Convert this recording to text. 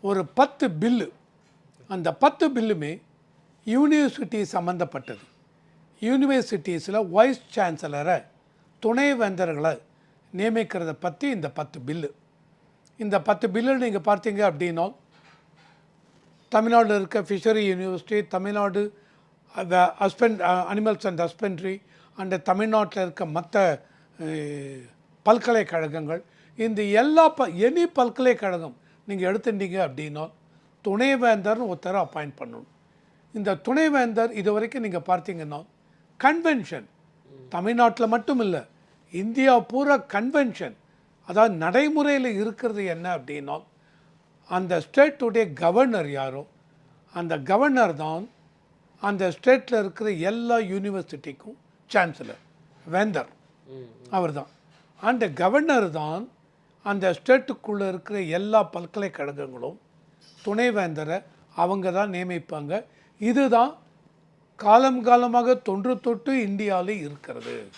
ஒரு 10 பில்லு, அந்த 10 பில்லுமே யூனிவர்சிட்டி சம்மந்தப்பட்டது. யூனிவர்சிட்டிஸில் வைஸ் சான்சலரை, துணைவேந்தர்களை நியமிக்கிறத பற்றி இந்த 10 பில்லு. இந்த 10 பில்லு நீங்கள் பார்த்தீங்க அப்படின்னா, தமிழ்நாட்டில் இருக்க fishery university, Tamil Nadu animals and husbandry and தமிழ்நாட்டில் இருக்க மற்ற பல்கலைக்கழகங்கள், இந்த எல்லா எனி பல்கலைக்கழகம் நீங்கள் எடுத்துட்டீங்க அப்படின்னா துணைவேந்தர்னு ஒருத்தரை அப்பாயிண்ட் பண்ணணும். இந்த துணைவேந்தர் இது வரைக்கும் நீங்கள் பார்த்தீங்கன்னா கன்வென்ஷன், தமிழ்நாட்டில் மட்டும் இல்லை, இந்தியா பூரா கன்வென்ஷன், அதாவது நடைமுறையில் இருக்கிறது என்ன அப்படின்னா, அந்த ஸ்டேட்டுடைய கவர்னர் யாரோ அந்த கவர்னர் தான் அந்த ஸ்டேட்டில் இருக்கிற எல்லா யூனிவர்சிட்டிக்கும் சான்சலர், வேந்தர் அவர் தான். அந்த கவர்னர் தான் அந்த ஸ்டேட்டுக்குள்ளே இருக்கிற எல்லா பல்கலைக்கழகங்களும் துணைவேந்தரை அவங்க தான் நியமிப்பாங்க. இதுதான் காலம் காலமாக தொன்று தொட்டு இந்தியாவில் இருக்கிறது.